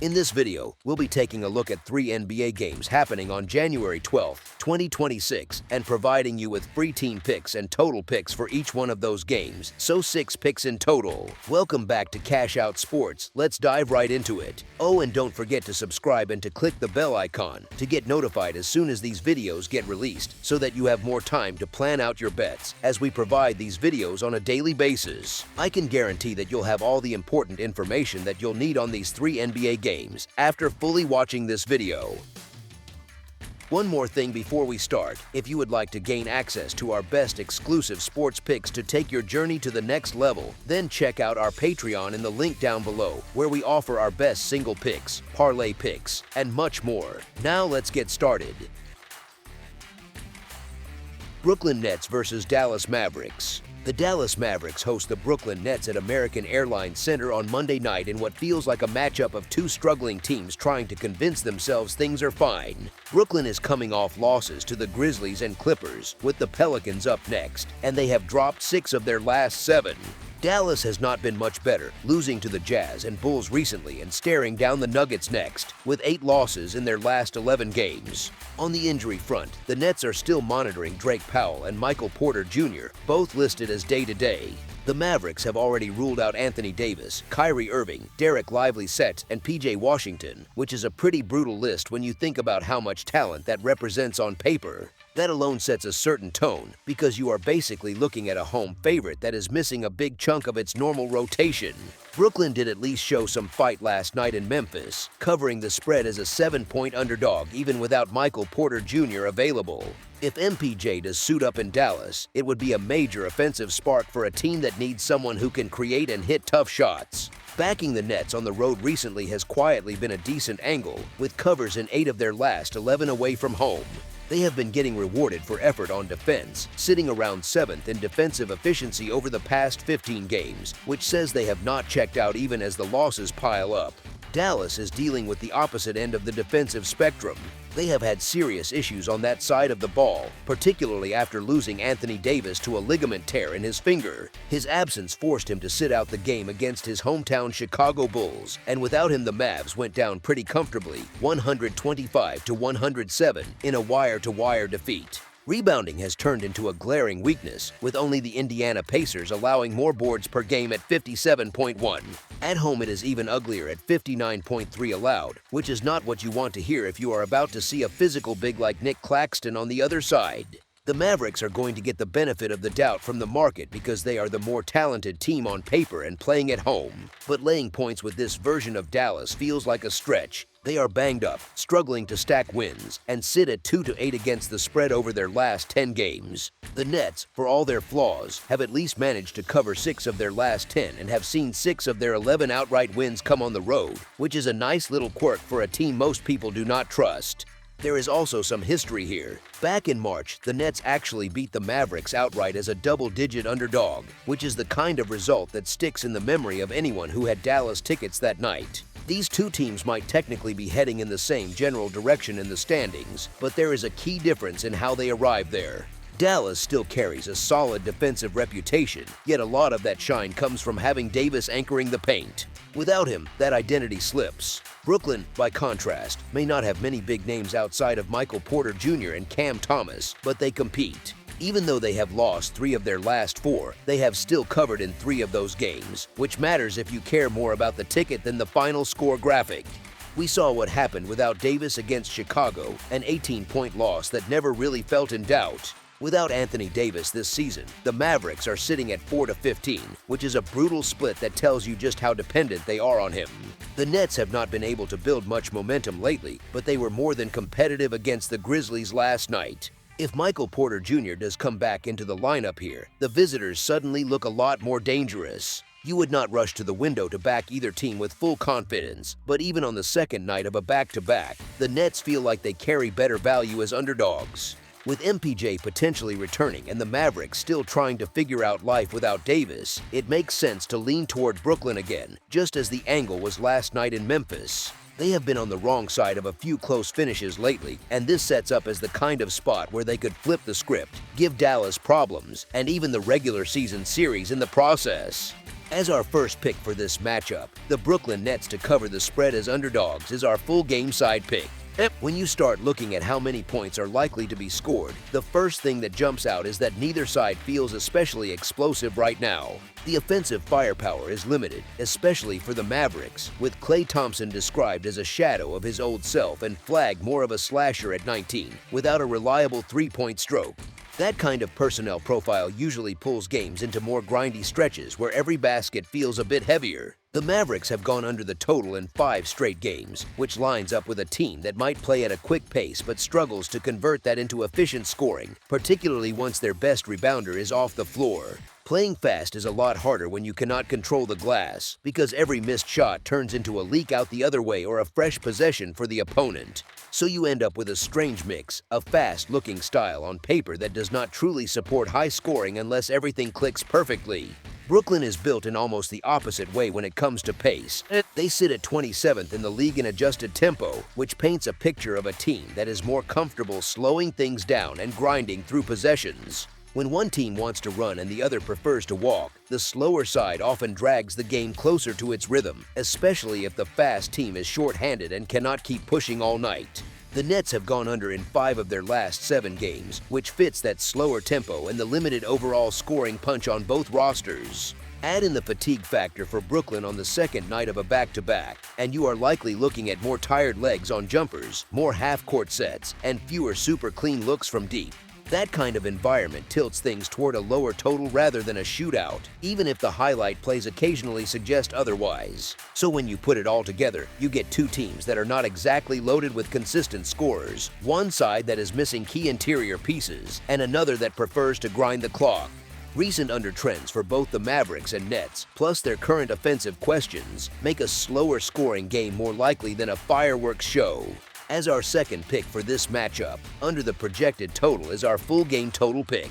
In this video, we'll be taking a look at 3 NBA games happening on January 12, 2026, and providing you with free team picks and total picks for each one of those games, so 6 picks in total. Welcome back to Cash Out Sports. Let's dive right into it. Oh, and don't forget to subscribe and to click the bell icon to get notified as soon as these videos get released, so that you have more time to plan out your bets as we provide these videos on a daily basis. I can guarantee that you'll have all the important information that you'll need on these 3 NBA games after fully watching this video. One more thing before we start, if you would like to gain access to our best exclusive sports picks to take your journey to the next level, then check out our Patreon in the link down below, where we offer our best single picks, parlay picks, and much more. Now let's get started. Brooklyn Nets versus Dallas Mavericks. The Dallas Mavericks host the Brooklyn Nets at American Airlines Center on Monday night in what feels like a matchup of 2 struggling teams trying to convince themselves things are fine. Brooklyn is coming off losses to the Grizzlies and Clippers, with the Pelicans up next, and they have dropped 6 of their last 7. Dallas has not been much better, losing to the Jazz and Bulls recently and staring down the Nuggets next, with 8 losses in their last 11 games. On the injury front, the Nets are still monitoring Drake Powell and Michael Porter Jr., both listed as day-to-day. The Mavericks have already ruled out Anthony Davis, Kyrie Irving, Derek Lively-Set, and PJ Washington, which is a pretty brutal list when you think about how much talent that represents on paper. That alone sets a certain tone, because you are basically looking at a home favorite that is missing a big chunk of its normal rotation. Brooklyn did at least show some fight last night in Memphis, covering the spread as a 7-point underdog even without Michael Porter Jr. available. If MPJ does suit up in Dallas, it would be a major offensive spark for a team that needs someone who can create and hit tough shots. Backing the Nets on the road recently has quietly been a decent angle, with covers in 8 of their last 11 away from home. They have been getting rewarded for effort on defense, sitting around 7th in defensive efficiency over the past 15 games, which says they have not checked out even as the losses pile up. Dallas is dealing with the opposite end of the defensive spectrum. They have had serious issues on that side of the ball, particularly after losing Anthony Davis to a ligament tear in his finger. His absence forced him to sit out the game against his hometown Chicago Bulls, and without him the Mavs went down pretty comfortably, 125-107 in a wire-to-wire defeat. Rebounding has turned into a glaring weakness, with only the Indiana Pacers allowing more boards per game at 57.1. At home it is even uglier at 59.3 allowed, which is not what you want to hear if you are about to see a physical big like Nick Claxton on the other side. The Mavericks are going to get the benefit of the doubt from the market because they are the more talented team on paper and playing at home. But laying points with this version of Dallas feels like a stretch. They are banged up, struggling to stack wins, and sit at 2-8 against the spread over their last 10 games. The Nets, for all their flaws, have at least managed to cover 6 of their last 10 and have seen 6 of their 11 outright wins come on the road, which is a nice little quirk for a team most people do not trust. There is also some history here. Back in March, the Nets actually beat the Mavericks outright as a double-digit underdog, which is the kind of result that sticks in the memory of anyone who had Dallas tickets that night. These 2 teams might technically be heading in the same general direction in the standings, but there is a key difference in how they arrive there. Dallas still carries a solid defensive reputation, yet a lot of that shine comes from having Davis anchoring the paint. Without him, that identity slips. Brooklyn, by contrast, may not have many big names outside of Michael Porter Jr. and Cam Thomas, but they compete. Even though they have lost 3 of their last 4, they have still covered in 3 of those games, which matters if you care more about the ticket than the final score graphic. We saw what happened without Davis against Chicago, an 18-point loss that never really felt in doubt. Without Anthony Davis this season, the Mavericks are sitting at 4-15, which is a brutal split that tells you just how dependent they are on him. The Nets have not been able to build much momentum lately, but they were more than competitive against the Grizzlies last night. If Michael Porter Jr. does come back into the lineup here, the visitors suddenly look a lot more dangerous. You would not rush to the window to back either team with full confidence, but even on the second night of a back-to-back, the Nets feel like they carry better value as underdogs. With MPJ potentially returning and the Mavericks still trying to figure out life without Davis, it makes sense to lean toward Brooklyn again, just as the angle was last night in Memphis. They have been on the wrong side of a few close finishes lately, and this sets up as the kind of spot where they could flip the script, give Dallas problems, and even the regular season series in the process. As our first pick for this matchup, the Brooklyn Nets to cover the spread as underdogs is our full game side pick. When you start looking at how many points are likely to be scored, the first thing that jumps out is that neither side feels especially explosive right now. The offensive firepower is limited, especially for the Mavericks, with Klay Thompson described as a shadow of his old self and Flagg more of a slasher at 19, without a reliable three-point stroke. That kind of personnel profile usually pulls games into more grindy stretches where every basket feels a bit heavier. The Mavericks have gone under the total in 5 straight games, which lines up with a team that might play at a quick pace but struggles to convert that into efficient scoring, particularly once their best rebounder is off the floor. Playing fast is a lot harder when you cannot control the glass, because every missed shot turns into a leak out the other way or a fresh possession for the opponent. So you end up with a strange mix, a fast-looking style on paper that does not truly support high scoring unless everything clicks perfectly. Brooklyn is built in almost the opposite way when it comes to pace. They sit at 27th in the league in adjusted tempo, which paints a picture of a team that is more comfortable slowing things down and grinding through possessions. When one team wants to run and the other prefers to walk, the slower side often drags the game closer to its rhythm, especially if the fast team is short-handed and cannot keep pushing all night. The Nets have gone under in 5 of their last 7 games, which fits that slower tempo and the limited overall scoring punch on both rosters. Add in the fatigue factor for Brooklyn on the second night of a back-to-back, and you are likely looking at more tired legs on jumpers, more half-court sets, and fewer super clean looks from deep. That kind of environment tilts things toward a lower total rather than a shootout, even if the highlight plays occasionally suggest otherwise. So when you put it all together, you get 2 teams that are not exactly loaded with consistent scorers, one side that is missing key interior pieces, and another that prefers to grind the clock. Recent undertrends for both the Mavericks and Nets, plus their current offensive questions, make a slower scoring game more likely than a fireworks show. As our second pick for this matchup, under the projected total is our full game total pick.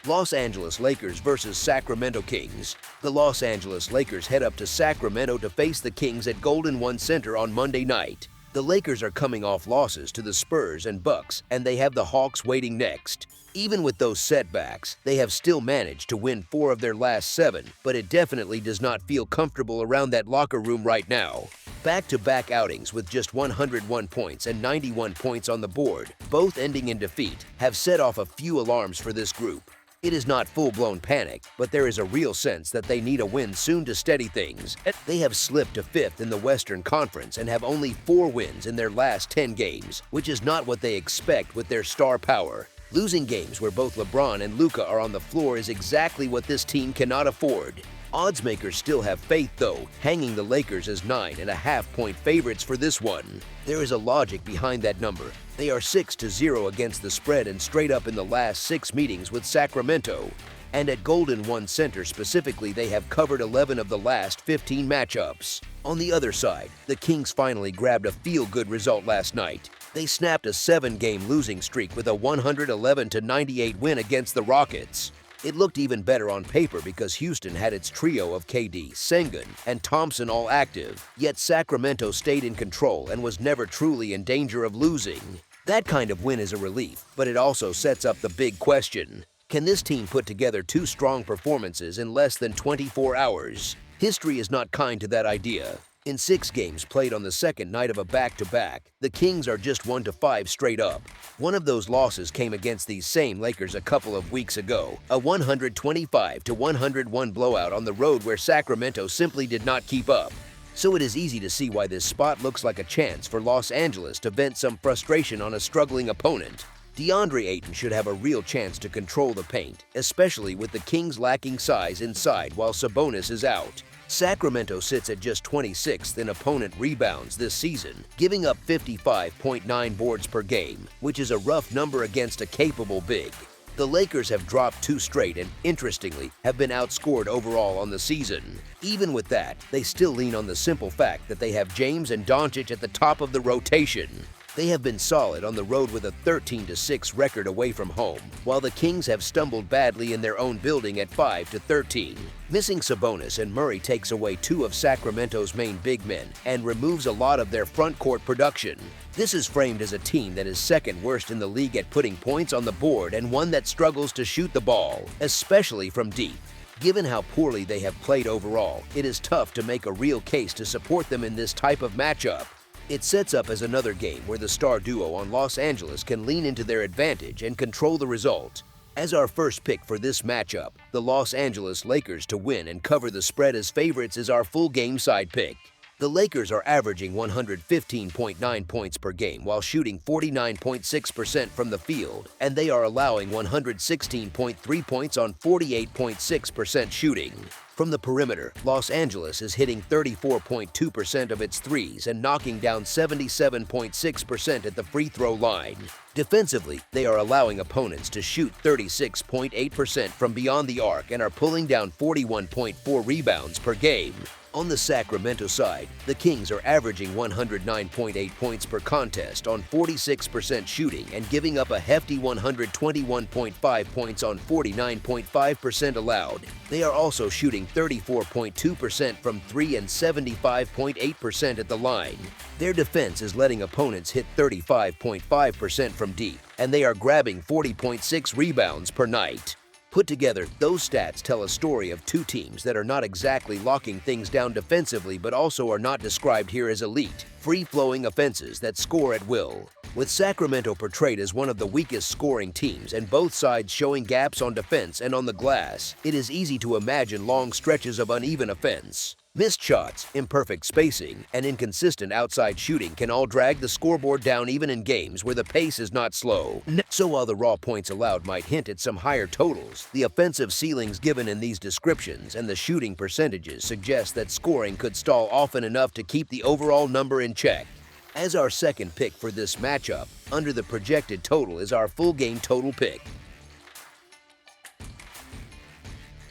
Los Angeles Lakers versus Sacramento Kings. The Los Angeles Lakers head up to Sacramento to face the Kings at Golden One Center on Monday night. The Lakers are coming off losses to the Spurs and Bucks, and they have the Hawks waiting next. Even with those setbacks, they have still managed to win 4 of their last 7, but it definitely does not feel comfortable around that locker room right now. Back-to-back outings with just 101 points and 91 points on the board, both ending in defeat, have set off a few alarms for this group. It is not full-blown panic, but there is a real sense that they need a win soon to steady things. They have slipped to 5th in the Western Conference and have only 4 wins in their last 10 games, which is not what they expect with their star power. Losing games where both LeBron and Luka are on the floor is exactly what this team cannot afford. Oddsmakers still have faith, though, hanging the Lakers as 9.5-point favorites for this one. There is a logic behind that number. They are 6-0 against the spread and straight up in the last 6 meetings with Sacramento. And at Golden One Center specifically, they have covered 11 of the last 15 matchups. On the other side, the Kings finally grabbed a feel-good result last night. They snapped a 7-game losing streak with a 111-98 win against the Rockets. It looked even better on paper because Houston had its trio of KD, Sengun, and Thompson all active, yet Sacramento stayed in control and was never truly in danger of losing. That kind of win is a relief, but it also sets up the big question. Can this team put together 2 strong performances in less than 24 hours? History is not kind to that idea. In 6 games played on the second night of a back-to-back, the Kings are just 1-5 straight up. One of those losses came against these same Lakers a couple of weeks ago, a 125-101 blowout on the road where Sacramento simply did not keep up. So it is easy to see why this spot looks like a chance for Los Angeles to vent some frustration on a struggling opponent. DeAndre Ayton should have a real chance to control the paint, especially with the Kings lacking size inside while Sabonis is out. Sacramento sits at just 26th in opponent rebounds this season, giving up 55.9 boards per game, which is a rough number against a capable big. The Lakers have dropped 2 straight and, interestingly, have been outscored overall on the season. Even with that, they still lean on the simple fact that they have James and Doncic at the top of the rotation. They have been solid on the road with a 13-6 record away from home, while the Kings have stumbled badly in their own building at 5-13. Missing Sabonis and Murray takes away two of Sacramento's main big men and removes a lot of their front court production. This is framed as a team that is second worst in the league at putting points on the board and one that struggles to shoot the ball, especially from deep. Given how poorly they have played overall, it is tough to make a real case to support them in this type of matchup. It sets up as another game where the star duo on Los Angeles can lean into their advantage and control the result. As our first pick for this matchup, the Los Angeles Lakers to win and cover the spread as favorites is our full game side pick. The Lakers are averaging 115.9 points per game while shooting 49.6% from the field, and they are allowing 116.3 points on 48.6% shooting. From the perimeter, Los Angeles is hitting 34.2% of its threes and knocking down 77.6% at the free throw line. Defensively, they are allowing opponents to shoot 36.8% from beyond the arc and are pulling down 41.4 rebounds per game. On the Sacramento side, the Kings are averaging 109.8 points per contest on 46% shooting and giving up a hefty 121.5 points on 49.5% allowed. They are also shooting 34.2% from 3 and 75.8% at the line. Their defense is letting opponents hit 35.5% from deep, and they are grabbing 40.6 rebounds per night. Put together, those stats tell a story of two teams that are not exactly locking things down defensively but also are not described here as elite, free-flowing offenses that score at will. With Sacramento portrayed as one of the weakest scoring teams and both sides showing gaps on defense and on the glass, it is easy to imagine long stretches of uneven offense. Missed shots, imperfect spacing, and inconsistent outside shooting can all drag the scoreboard down even in games where the pace is not slow. So while the raw points allowed might hint at some higher totals, the offensive ceilings given in these descriptions and the shooting percentages suggest that scoring could stall often enough to keep the overall number in check. As our second pick for this matchup, under the projected total is our full game total pick.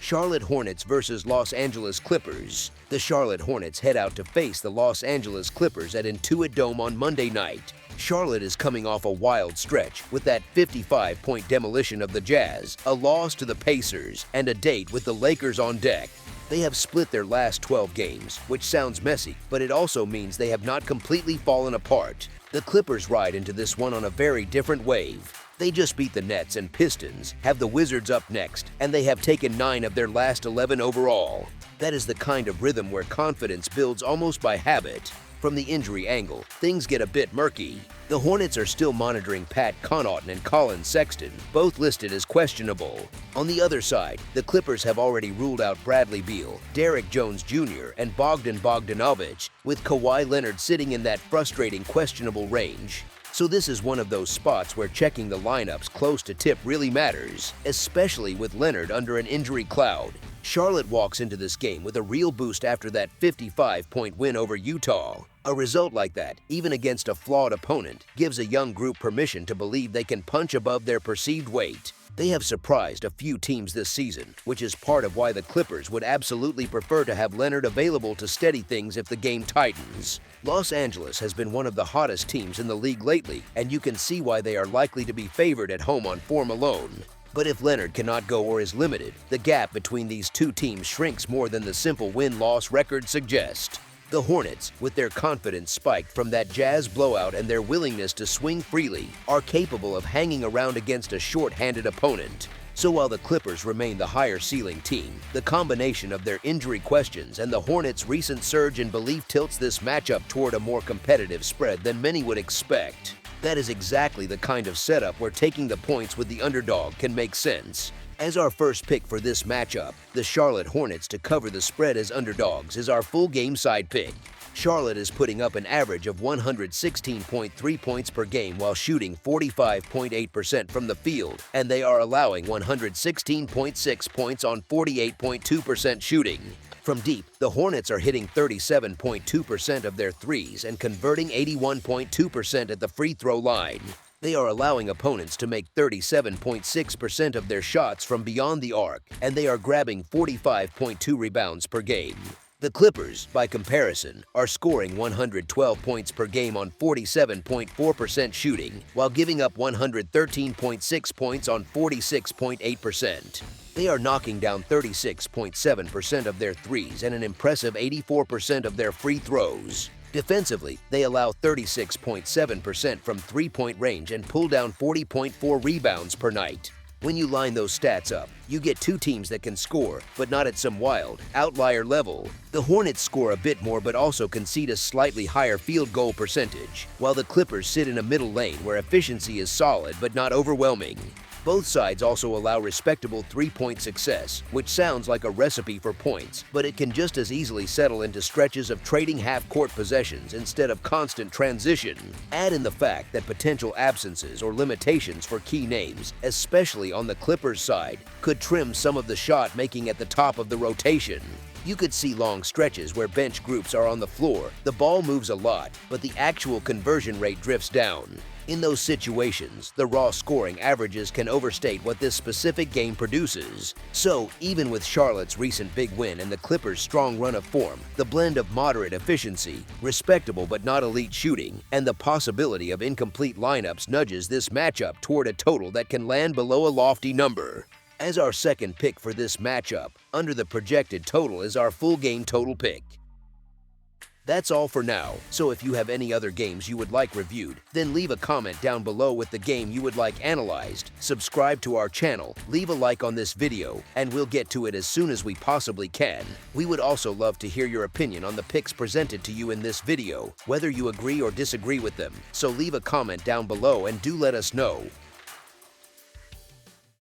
Charlotte Hornets versus Los Angeles Clippers. The Charlotte Hornets head out to face the Los Angeles Clippers at Intuit Dome on Monday night. Charlotte is coming off a wild stretch with that 55-point demolition of the Jazz, a loss to the Pacers, and a date with the Lakers on deck. They have split their last 12 games, which sounds messy, but it also means they have not completely fallen apart. The Clippers ride into this one on a very different wave. They just beat the Nets and Pistons, have the Wizards up next, and they have taken 9 of their last 11 overall. That is the kind of rhythm where confidence builds almost by habit. From the injury angle, things get a bit murky. The Hornets are still monitoring Pat Connaughton and Colin Sexton, both listed as questionable. On the other side, the Clippers have already ruled out Bradley Beal, Derrick Jones Jr., and Bogdan Bogdanovic, with Kawhi Leonard sitting in that frustrating questionable range. So this is one of those spots where checking the lineups close to tip really matters, especially with Leonard under an injury cloud. Charlotte walks into this game with a real boost after that 55-point win over Utah. A result like that, even against a flawed opponent, gives a young group permission to believe they can punch above their perceived weight. They have surprised a few teams this season, which is part of why the Clippers would absolutely prefer to have Leonard available to steady things if the game tightens. Los Angeles has been one of the hottest teams in the league lately, and you can see why they are likely to be favored at home on form alone. But if Leonard cannot go or is limited, the gap between these two teams shrinks more than the simple win-loss record suggests. The Hornets, with their confidence spiked from that Jazz blowout and their willingness to swing freely, are capable of hanging around against a short-handed opponent. So while the Clippers remain the higher-ceiling team, the combination of their injury questions and the Hornets' recent surge in belief tilts this matchup toward a more competitive spread than many would expect. That is exactly the kind of setup where taking the points with the underdog can make sense. As our first pick for this matchup, the Charlotte Hornets to cover the spread as underdogs is our full game side pick. Charlotte is putting up an average of 116.3 points per game while shooting 45.8% from the field, and they are allowing 116.6 points on 48.2% shooting. From deep, the Hornets are hitting 37.2% of their threes and converting 81.2% at the free throw line. They are allowing opponents to make 37.6% of their shots from beyond the arc, and they are grabbing 45.2 rebounds per game. The Clippers, by comparison, are scoring 112 points per game on 47.4% shooting, while giving up 113.6 points on 46.8%. They are knocking down 36.7% of their threes and an impressive 84% of their free throws. Defensively, they allow 36.7% from three-point range and pull down 40.4 rebounds per night. When you line those stats up, you get two teams that can score, but not at some wild, outlier level. The Hornets score a bit more but also concede a slightly higher field goal percentage, while the Clippers sit in a middle lane where efficiency is solid but not overwhelming. Both sides also allow respectable three-point success, which sounds like a recipe for points, but it can just as easily settle into stretches of trading half-court possessions instead of constant transition. Add in the fact that potential absences or limitations for key names, especially on the Clippers side, could trim some of the shot making at the top of the rotation. You could see long stretches where bench groups are on the floor, the ball moves a lot, but the actual conversion rate drifts down. In those situations, the raw scoring averages can overstate what this specific game produces. So, even with Charlotte's recent big win and the Clippers' strong run of form, the blend of moderate efficiency, respectable but not elite shooting, and the possibility of incomplete lineups nudges this matchup toward a total that can land below a lofty number. As our second pick for this matchup, under the projected total is our full game total pick. That's all for now, so if you have any other games you would like reviewed, then leave a comment down below with the game you would like analyzed, subscribe to our channel, leave a like on this video, and we'll get to it as soon as we possibly can. We would also love to hear your opinion on the picks presented to you in this video, whether you agree or disagree with them, so leave a comment down below and do let us know.